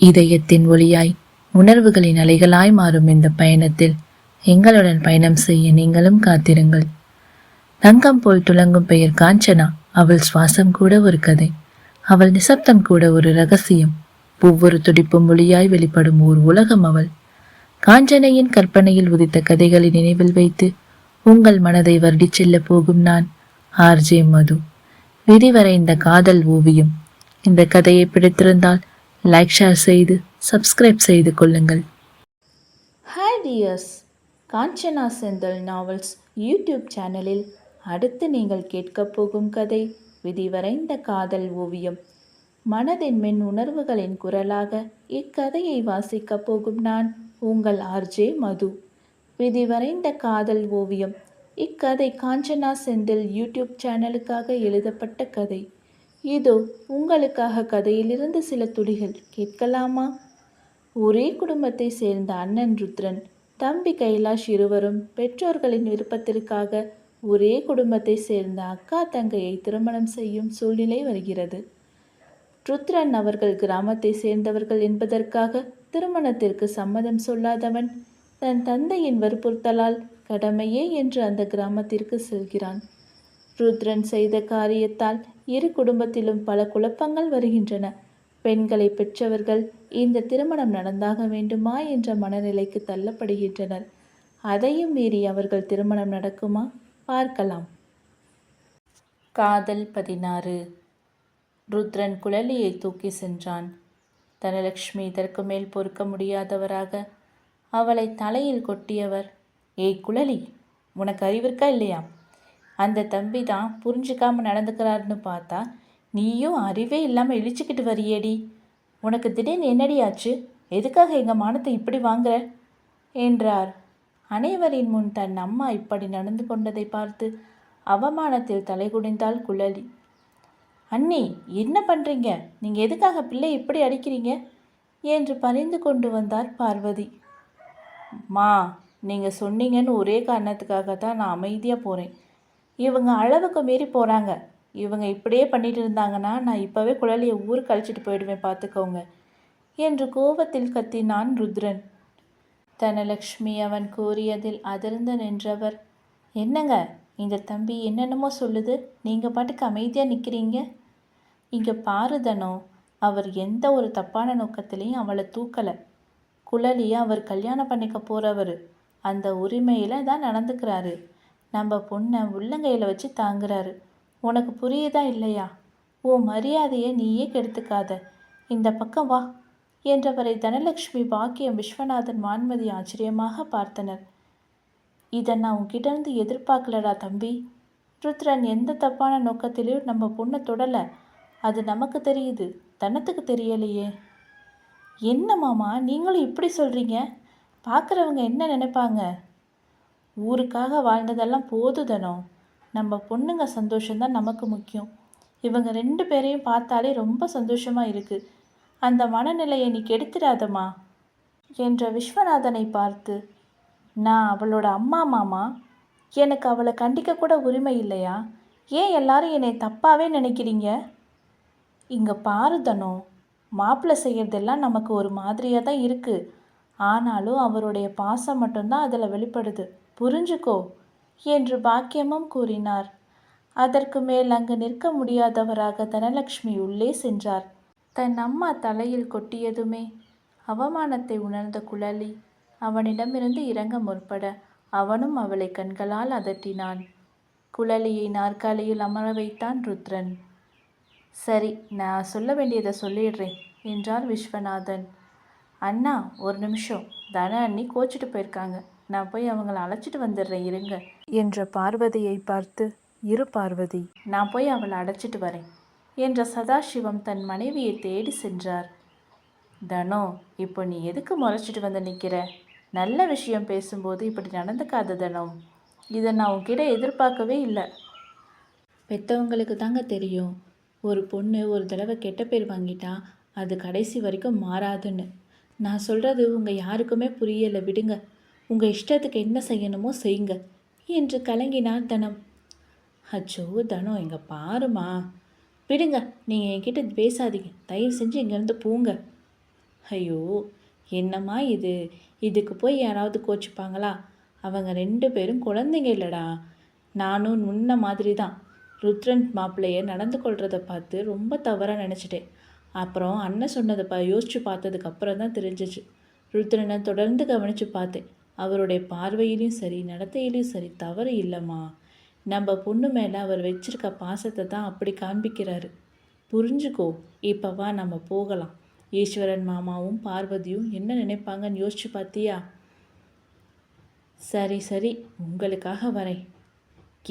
இதயத்தின் ஒளியாய் உணர்வுகளின் அலைகளாய் மாறும் இந்த பயணத்தில் எங்களுடன் பயணம் செய்ய நீங்களும் காத்திருங்கள். தங்கம் போல் துளங்கும் பெயர் காஞ்சனா. அவள் சுவாசம் கூட ஒரு கதை, அவள் நிசப்தம் கூட ஒரு ரகசியம். ஒவ்வொரு துடிப்பும் ஒளியாய் வெளிப்படும் ஓர் உலகம் அவள். காஞ்சனையின் கற்பனையில் உதித்த கதைகளை நினைவில் வைத்து உங்கள் மனதை வருடிச் செல்ல போகும் நான், ஆர்ஜே மது. விதிவரை இந்த காதல் ஓவியம். இந்த கதையை பிடித்திருந்தால் லைக், ஷேர் செய்து சப்ஸ்கிரைப் செய்து கொள்ளுங்கள். Hi tears, Kanchana Senthil novels YouTube சேனலில் அடுத்து நீங்கள் கேட்கப் போகும் கதை விதிவரைந்த காதல் ஓவியம். மனதின் மென் உணர்வுகளின் குரலாக இக்கதையை வாசிக்கப் போகும் நான், உங்கள் ஆர்ஜே மது. விதிவரைந்த காதல் ஓவியம். இக்கதை காஞ்சனா செந்தில் யூடியூப் சேனலுக்காக எழுதப்பட்ட கதை. இதோ உங்களுக்காக கதையிலிருந்து சில துளிகள் கேட்கலாமா? ஒரே குடும்பத்தை சேர்ந்த அண்ணன் ருத்ரன், தம்பி கைலாஷ் இருவரும் பெற்றோர்களின் விருப்பத்திற்காக ஒரே குடும்பத்தை சேர்ந்த அக்கா தங்கையை திருமணம் செய்யும் சூழ்நிலை வருகிறது. ருத்ரன் அவர்கள் கிராமத்தை சேர்ந்தவர்கள் என்பதற்காக திருமணத்திற்கு சம்மதம் சொல்லாதவன் தன் தந்தையின் வற்புறுத்தலால் கடமையே என்று அந்த கிராமத்திற்கு செல்கிறான். ருத்ரன் செய்த காரியத்தால் இரு குடும்பத்திலும் பல குழப்பங்கள் வருகின்றன. பெண்களை பெற்றவர்கள் இந்த திருமணம் நடந்தாக வேண்டுமா என்ற மனநிலைக்கு தள்ளப்படுகின்றனர். அதையும் மீறி அவர்கள் திருமணம் நடக்குமா? பார்க்கலாம். காதல் 16. ருத்ரன் குழலியை தூக்கி சென்றான். தனலட்சுமி இதற்கு மேல் பொறுக்க முடியாதவராக அவளை தலையில் கொட்டியவர், ஏய் குழலி, உனக்கு அறிவிற்கா இல்லையா? அந்த தம்பி தான் புரிஞ்சுக்காம நடந்துக்கிறாருன்னு பார்த்தா நீயும் அறிவே இல்லாமல் இழிச்சுக்கிட்டு வரியேடி. உனக்கு திடீர்னு என்னடி ஆச்சு? எதுக்காக எங்கள் மானத்தை இப்படி வாங்குற என்றார். அனைவரின் முன் தன் அம்மா இப்படி நடந்து கொண்டதை பார்த்து அவமானத்தில் தலை குனிந்தாள் குழலி. அண்ணி, என்ன பண்ணுறீங்க? நீங்கள் எதுக்காக பிள்ளை இப்படி அடிக்கிறீங்க என்று பணிந்து கொண்டு வந்தார் பார்வதி. மா, நீங்கள் சொன்னீங்கன்னு ஒரே காரணத்துக்காக தான் நான் அமைதியாக போகிறேன். இவங்க அளவுக்கு மீறி போகிறாங்க. இவங்க இப்படியே பண்ணிட்டு இருந்தாங்கன்னா நான் இப்போவே குழலியை ஊருக்கு அழைச்சிட்டு போயிடுவேன், பார்த்துக்கோங்க என்று கோபத்தில் கத்தினான் ருத்ரன். தனலட்சுமி அவன் கூறியதில் அதிர்ந்து நின்றவர், என்னங்க இந்த தம்பி என்னென்னமோ சொல்லுது, நீங்கள் பாட்டுக்கு அமைதியாக நிற்கிறீங்க? இங்கே பாருதனோ, அவர் எந்த ஒரு தப்பான நோக்கத்திலையும் அவளை தூக்கலை. குழலியை அவர் கல்யாணம் பண்ணிக்க போகிறவர். அந்த உரிமையில் தான் நடந்துக்கிறாரு. நம்ம பொண்ணை உள்ளங்கையில் வச்சு தாங்குறாரு. உனக்கு புரியுதா இல்லையா? உன் மரியாதையை நீயே கெடுத்துக்காத. இந்த பக்கம் வா என்றவரை தனலட்சுமி, பாக்கியம், விஸ்வநாதன், வான்மதி ஆச்சரியமாக பார்த்தனர். இதை நான் உன்கிட்டேருந்து எதிர்பார்க்கலடா தம்பி. ருத்ரன் எந்த தப்பான நோக்கத்திலையும் நம்ம பொண்ணை தொடலை. அது நமக்கு தெரியுது, தனத்துக்கு தெரியலையே. என்ன மாமா நீங்களும் இப்படி சொல்கிறீங்க? பார்க்குறவங்க என்ன நினைப்பாங்க? ஊருக்காக வாழ்ந்ததெல்லாம் போதுதனோ. நம்ம பொண்ணுங்க சந்தோஷம்தான் நமக்கு முக்கியம். இவங்க 2 பேரையும் பார்த்தாலே ரொம்ப சந்தோஷமாக இருக்குது. அந்த மனநிலையை நீ கெடுத்துடாதம்மா என்ற விஸ்வநாதனை பார்த்து, நான் அவளோட அம்மா மாமா. எனக்கு அவளை கண்டிக்க கூட உரிமை இல்லையா? ஏன் எல்லாரும் என்னை தப்பாகவே நினைக்கிறீங்க? இங்கே பாருதனோ, மாப்பிள்ளை செய்கிறதெல்லாம் நமக்கு ஒரு மாதிரியாக தான் இருக்குது. ஆனாலும் அவருடைய பாசம் மட்டும்தான் அதில் வெளிப்படுது, புரிஞ்சுக்கோ என்று பாக்கியமும் கூறினார். அதற்கு மேல் அங்கு நிற்க முடியாதவராக தனலட்சுமி உள்ளே சென்றார். தன் அம்மா தலையில் கொட்டியதுமே அவமானத்தை உணர்ந்த குழலி அவனிடமிருந்து இறங்க முற்பட அவனும் அவளை கண்களால் அதட்டினான். குழலியை நாற்காலியில் அமர வைத்தான் ருத்ரன். சரி, நான் சொல்ல வேண்டியதை சொல்லிடுறேன் என்றார் விஸ்வநாதன். அண்ணா, ஒரு நிமிஷம், தன அண்ணி கோச்சிட்டு போயிருக்காங்க. நான் போய் அவங்கள அழைச்சிட்டு வந்துடுறேன், இருங்க என்ற பார்வதியை பார்த்து, இரு பார்வதி, நான் போய் அவளை அழைச்சிட்டு வரேன் என்ற சதாசிவம் தன் மனைவியை தேடி சென்றார். தனோ, இப்போ நீ எதுக்கு முறைச்சிட்டு வந்து நிற்கிற? நல்ல விஷயம் பேசும்போது இப்படி நடந்துக்காத தனோ. இதை நான் உன்கிட்ட எதிர்பார்க்கவே இல்லை. பெற்றவங்களுக்கு தாங்க தெரியும், ஒரு பொண்ணு ஒரு தடவை கெட்ட பேர் வாங்கிட்டா அது கடைசி வரைக்கும் மாறாதுன்னு. நான் சொல்கிறது உங்கள் யாருக்குமே புரியலை, விடுங்க. உங்கள் இஷ்டத்துக்கு என்ன செய்யணுமோ செய்யுங்க என்று கலங்கினார் தனம். அச்சோ தனோ, இங்கே பாருமா, விடுங்க, நீங்கள் என்கிட்ட பேசாதீங்க, தயவு செஞ்சு இங்கேருந்து போங்க. ஐயோ, என்னம்மா இது? இதுக்கு போய் யாராவது கோச்சிப்பாங்களா? அவங்க 2 பேரும் குழந்தைங்க இல்லடா. நானும் முன்ன மாதிரி தான் ருத்ரன் மாப்பிள்ளைய நடந்து கொள்றத பார்த்து ரொம்ப தவறாக நினச்சிட்டேன். அப்புறம் அண்ணன் சொன்னதை யோசித்து பார்த்ததுக்கு அப்புறம் தான் தெரிஞ்சிச்சு. ருத்ரனை தொடர்ந்து கவனித்து பார்த்தேன். அவருடைய பார்வையிலையும் சரி நடத்தையிலையும் சரி தவறு இல்லைம்மா. நம்ம பொண்ணு மேலே அவர் வச்சிருக்க பாசத்தை தான் அப்படி காண்பிக்கிறாரு. புரிஞ்சுக்கோ. இப்போ வா, நம்ம போகலாம். ஈஸ்வரன் மாமாவும் பார்வதியும் என்ன நினைப்பாங்கன்னு யோசிச்சு பார்த்தியா? சரி சரி, உங்களுக்காக வரேன்.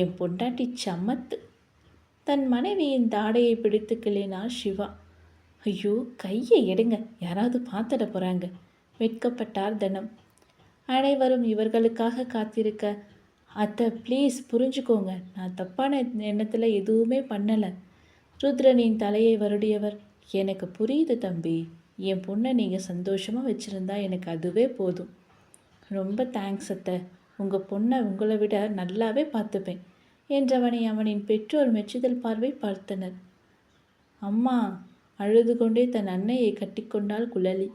என் பொண்டாட்டி சமத்து. தன் மனைவியின் தாடையை பிடித்து கிள்ளினார் சிவா. ஐயோ, கையை எடுங்க, யாராவது பார்த்துட போகிறாங்க. வெட்கப்பட்டார் தனம். அனைவரும் இவர்களுக்காக காத்திருக்க, அத்தை ப்ளீஸ் புரிஞ்சுக்கோங்க, நான் தப்பான எண்ணத்தில் எதுவுமே பண்ணலை. ருத்ரனின் தலையை வருடியவர், எனக்கு புரியுது தம்பி. என் பொண்ணை நீங்கள் சந்தோஷமாக வச்சுருந்தா எனக்கு அதுவே போதும். ரொம்ப தேங்க்ஸ் அத்தை. உங்கள் பொண்ணை உங்களை விட நல்லாவே பார்த்துப்பேன் என்றவனை அவனின் பெற்றோர் மெச்சுதல் பார்வை பார்த்தனர். அம்மா அழுது கொண்டே தன் அன்னையை கட்டிக்கொண்டாள் குழலி.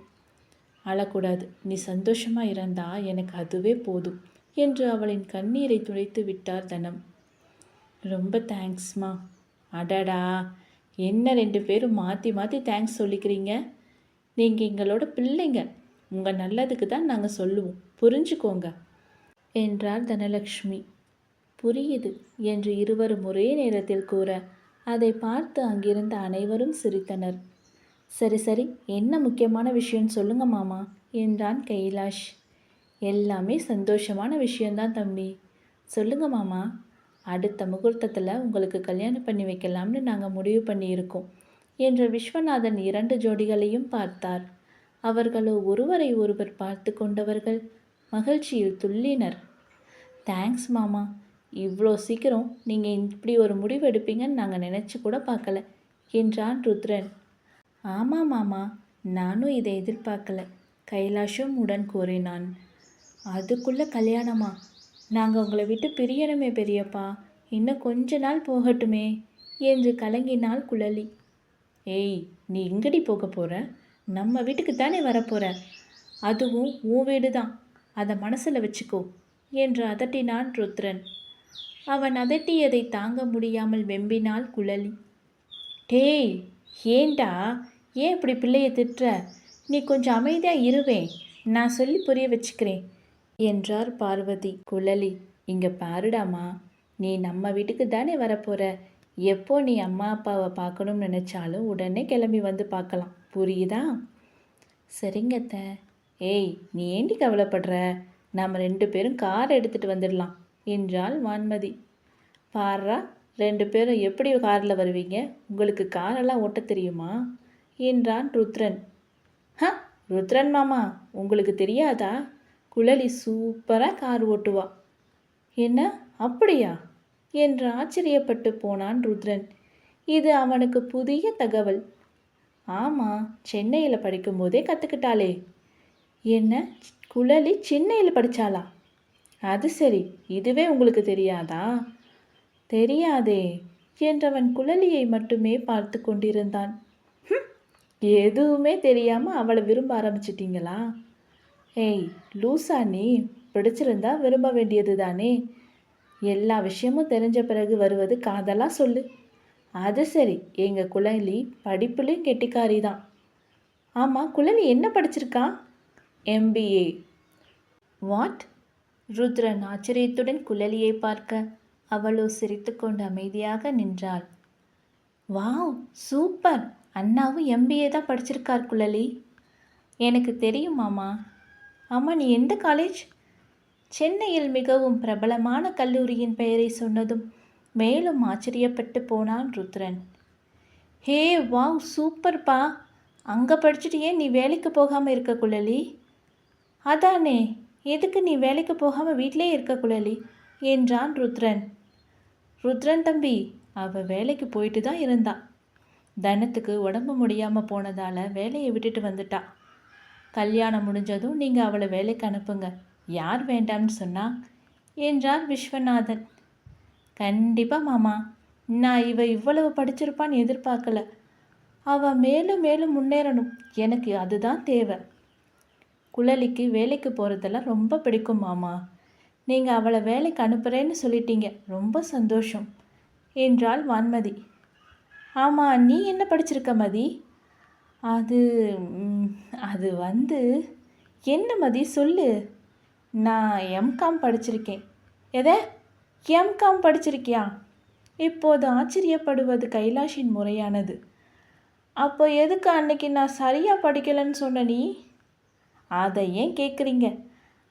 அழக்கூடாது, நீ சந்தோஷமாக இருந்தா எனக்கு அதுவே போதும் என்று அவளின் கண்ணீரை துடைத்து விட்டார் தனம். ரொம்ப தேங்க்ஸ்மா. அடடா, என்ன 2 பேரும் மாற்றி மாற்றி தேங்க்ஸ் சொல்லிக்கிறீங்க? நீங்கள் எங்களோட பிள்ளைங்க. உங்கள் நல்லதுக்கு தான் நாங்கள் சொல்லுவோம், புரிஞ்சுக்கோங்க என்றார் தனலக்ஷ்மி. புரியுது என்று இருவரும் ஒரே நேரத்தில் கூற, அதை பார்த்து அங்கிருந்த அனைவரும் சிரித்தனர். சரி சரி, என்ன முக்கியமான விஷயம்னு சொல்லுங்க மாமா என்றான் கைலாஷ். எல்லாமே சந்தோஷமான விஷயந்தான் தம்பி. சொல்லுங்க மாமா. அடுத்த முகூர்த்தத்தில் உங்களுக்கு கல்யாணம் பண்ணி வைக்கலாம்னு நாங்கள் முடிவு பண்ணியிருக்கோம் என்ற விஸ்வநாதன் 2 ஜோடிகளையும் பார்த்தார். அவர்களோ ஒருவரை ஒருவர் பார்த்து கொண்டவர்கள் மகிழ்ச்சியில் துள்ளினர். தேங்க்ஸ் மாமா. இவ்வளோ சீக்கிரம் நீங்கள் இப்படி ஒரு முடிவு எடுப்பீங்கன்னு நாங்கள் நினச்சி கூட பார்க்கல என்றான் ருத்ரன். ஆமாம் மாமா, நானும் இதை எதிர்பார்க்கல, கைலாஷும் உடன் கூறினான். அதுக்குள்ளே கல்யாணமா? நாங்கள் உங்களை விட்டு பிரியணுமே பெரியப்பா, இன்னும் கொஞ்ச நாள் போகட்டுமே என்று கலங்கினாள் குழலி. ஏய், நீ எங்கடி போக போகிற? நம்ம வீட்டுக்கு தானே வரப்போகிற. அதுவும் உன் வீடு தான், அதை மனசில் வச்சுக்கோ என்று அதட்டினான் ருத்ரன். அவன் அதட்டியதை தாங்க முடியாமல் வெம்பினாள் குழலி. டேய், ஏண்டா ஏன் இப்படி பிள்ளையை திட்டுற? நீ கொஞ்சம் அமைதியாக இருவேன், நான் சொல்லி புரிய வச்சுக்கிறேன் என்றார் பார்வதி. குழலி, இங்கே பாருடாமா, நீ நம்ம வீட்டுக்கு தானே வரப்போகிற. எப்போ நீ அம்மா அப்பாவை பார்க்கணும்னு நினச்சாலும் உடனே கிளம்பி வந்து பார்க்கலாம், புரியுதா? சரிங்கத்த. ஏய், நீ ஏண்டி கவலைப்படுற? நாம் 2 பேரும் கார் எடுத்துகிட்டு வந்துடலாம் என்றாள் வான்மதி. பாரா, 2 பேரும் எப்படி காரில் வருவீங்க? உங்களுக்கு காரெல்லாம் ஓட்ட தெரியுமா என்றான் ருத்ரன். ருத்ரன் மாமா, உங்களுக்கு தெரியாதா? குழலி சூப்பராக கார் ஓட்டுவா. என்ன, அப்படியா என்று ஆச்சரியப்பட்டு போனான் ருத்ரன். இது அவனுக்கு புதிய தகவல். ஆமாம், சென்னையில் படிக்கும்போதே கற்றுக்கிட்டாளே. என்ன, குழலி சென்னையில் படித்தாளா? அது சரி, இதுவே உங்களுக்கு தெரியாதா? தெரியாதே என்றவன் குழலியை மட்டுமே பார்த்து கொண்டிருந்தான். எதுவுமே தெரியாமல் அவளை விரும்ப ஆரம்பிச்சிட்டிங்களா? ஏய் லூசா, நீ பிடிச்சிருந்தா விரும்ப வேண்டியது தானே. எல்லா விஷயமும் தெரிஞ்ச பிறகு வருவது காதலா சொல்லு. அது சரி, எங்கள் குழலி படிப்புலையும் கெட்டிக்காரி தான். ஆமாம், குழலி என்ன படிச்சிருக்கா? MBA. வாட்? ருத்ரன் ஆச்சரியத்துடன் குழலியை பார்க்க, அவளோ சிரித்துக்கொண்டு அமைதியாக நின்றாள். வாவ், சூப்பர், அண்ணாவும் MBA தான் படிச்சிருக்கார் குழலி. எனக்கு தெரியும் மாமா. ஆமாம், நீ எந்த காலேஜ்? சென்னையில் மிகவும் பிரபலமான கல்லூரியின் பெயரை சொன்னதும் மேலும் ஆச்சரியப்பட்டு போனான் ருத்ரன். ஹே வாவ், சூப்பர்ப்பா. அங்கே படிச்சுட்டு ஏன் நீ வேலைக்கு போகாமல் இருக்க குழலி? அதானே, எதுக்கு நீ வேலைக்கு போகாமல் வீட்டிலே இருக்க குழலி என்றான் ருத்ரன். ருத்ரன் தம்பி, அவள் வேலைக்கு போயிட்டு தான் இருந்தா. தனத்துக்கு உடம்பு முடியாமல் போனதால் வேலையை விட்டுட்டு வந்துட்டா. கல்யாணம் முடிஞ்சதும் நீங்கள் அவளை வேலைக்கு அனுப்புங்க, யார் வேண்டாம்னு சொன்னா என்றார் விஸ்வநாதன். கண்டிப்பாக மாமா, நான் இவ்வளவு படிச்சிருப்பான்னு எதிர்பார்க்கல. அவள் மேலும் மேலும் முன்னேறணும். எனக்கு அதுதான் தேவை. குழலிக்கு வேலைக்கு போகிறதெல்லாம் ரொம்ப பிடிக்கும் மாமா. நீங்கள் அவளை வேலைக்கு அனுப்புகிறேன்னு சொல்லிட்டீங்க, ரொம்ப சந்தோஷம் என்றாள் வான்மதி. ஆமாம், நீ என்ன படிச்சிருக்க மதி? அது அது வந்து என்ன மதி சொல்லு. நான் எம்காம் படிச்சிருக்கேன். எதை? எம்காம் படிச்சிருக்கியா? இப்போது ஆச்சரியப்படுவது கைலாஷின் முறையானது. அப்போ எதுக்கு அன்னைக்கு நான் சரியாக படிக்கலைன்னு சொன்ன நீ? அதை ஏன் கேட்குறீங்க?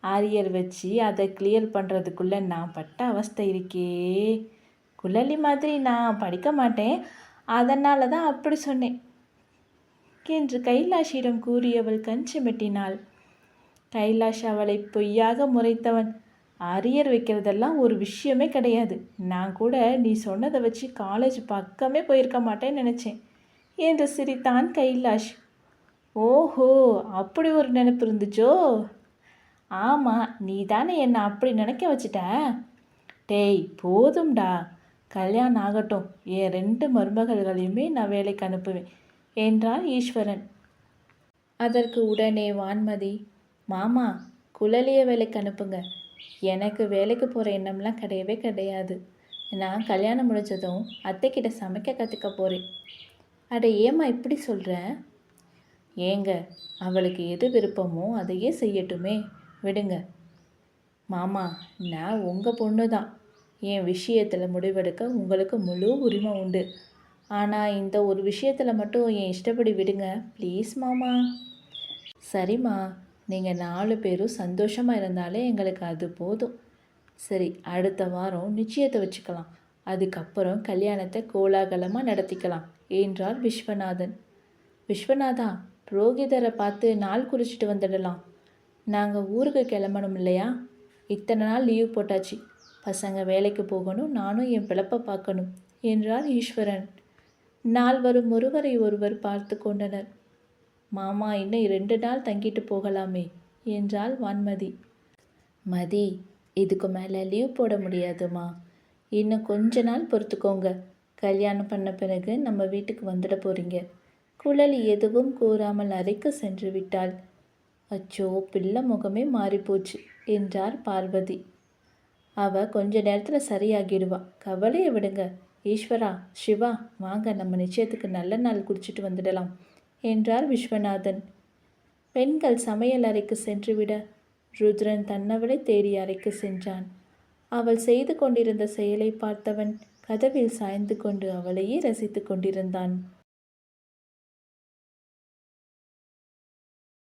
ஆரியர் வச்சு அதை கிளியர் பண்ணுறதுக்குள்ளே நான் பட்ட அவஸ்தை இருக்கே. குழலி மாதிரி நான் படிக்க மாட்டேன், அதனால தான் அப்படி சொன்னேன் என்று கைலாஷிடம் கூறியவள் கஞ்சிமெட்டினாள். கைலாஷ் அவளை பொய்யாக முறைத்தவன். அரியர் வைக்கிறதெல்லாம் ஒரு விஷயமே கிடையாது. நான் கூட நீ சொன்னதை வச்சு காலேஜ் பக்கமே போயிருக்க மாட்டேன்னு நினச்சேன் என்று சிரித்தான் கைலாஷ். ஓஹோ, அப்படி ஒரு நினைப்பு இருந்துச்சோ? ஆமாம், நீ தானே என்னை அப்படி நினைக்க வச்சிட்ட. டேய் போதும்டா, கல்யாணம் ஆகட்டும், என் 2 மருமகள்களையுமே நான் வேலைக்கு அனுப்புவேன் என்றார் ஈஸ்வரன். அதற்கு உடனே வான்மதி, மாமா குழலியை வேலைக்கு அனுப்புங்க. எனக்கு வேலைக்கு போகிற எண்ணம்லாம் கிடையவே கிடையாது. நான் கல்யாணம் முடிஞ்சதும் அத்தைக்கிட்ட சமைக்க கற்றுக்க போகிறேன். அட ஏம்மா இப்படி சொல்கிறேன்? ஏங்க, அவளுக்கு எது விருப்பமோ அதையே செய்யட்டுமே, விடுங்க. மாமா, நான் உங்கள் பொண்ணு தான். என் விஷயத்தில் முடிவெடுக்க உங்களுக்கு முழு உரிமை உண்டு. ஆனால் இந்த ஒரு விஷயத்தில் மட்டும் என் இஷ்டப்படி விடுங்க ப்ளீஸ் மாமா. சரிம்மா, நீங்கள் 4 பேரும் சந்தோஷமாக இருந்தாலே எங்களுக்கு அது போதும். சரி, அடுத்த வாரம் நிச்சயத்தை வச்சுக்கலாம். அதுக்கப்புறம் கல்யாணத்தை கோலாகலமாக நடத்திக்கலாம் என்றார் விஸ்வநாதன். விஸ்வநாதா, புரோகிதரை பார்த்து நாள் குறிச்சிட்டு வந்துடலாம். நாங்கள் ஊருக்கு கிளம்பணும் இல்லையா? இத்தனை நாள் லீவ் போட்டாச்சு. பசங்க வேலைக்கு போகணும், நானும் என் பிழப்பை பார்க்கணும் என்றார் ஈஸ்வரன். நால்வரும் ஒருவரை ஒருவர் பார்த்து கொண்டனர். மாமா, இன்னும் 2 நாள் தங்கிட்டு போகலாமே என்றாள் வான்மதி. மதி, இதுக்கு மேலே லீவ் போட முடியாதுமா. இன்னும் கொஞ்ச நாள் பொறுத்துக்கோங்க. கல்யாணம் பண்ண பிறகு நம்ம வீட்டுக்கு வந்துட போகிறீங்க. குழலி எதுவும் கூறாமல் அறைக்கு சென்று விட்டாள். அச்சோ, பிள்ளை முகமே மாறிப்போச்சு என்றார் பார்வதி. அவ கொஞ்ச நேரத்தில் சரியாகிடுவா, கவலையை விடுங்க. ஈஸ்வரா, சிவா, வாங்க நம்ம நிச்சயத்துக்கு நல்ல நாள் குடிச்சிட்டு வந்துடலாம் என்றார் விஸ்வநாதன். பெண்கள் சமையல் அறைக்கு சென்றுவிட ருத்ரன் தன்னவளை தேடி அறைக்கு சென்றான். அவள் செய்து கொண்டிருந்த செயலை பார்த்தவன் கதவில் சாய்ந்து கொண்டு அவளையே ரசித்து கொண்டிருந்தான்.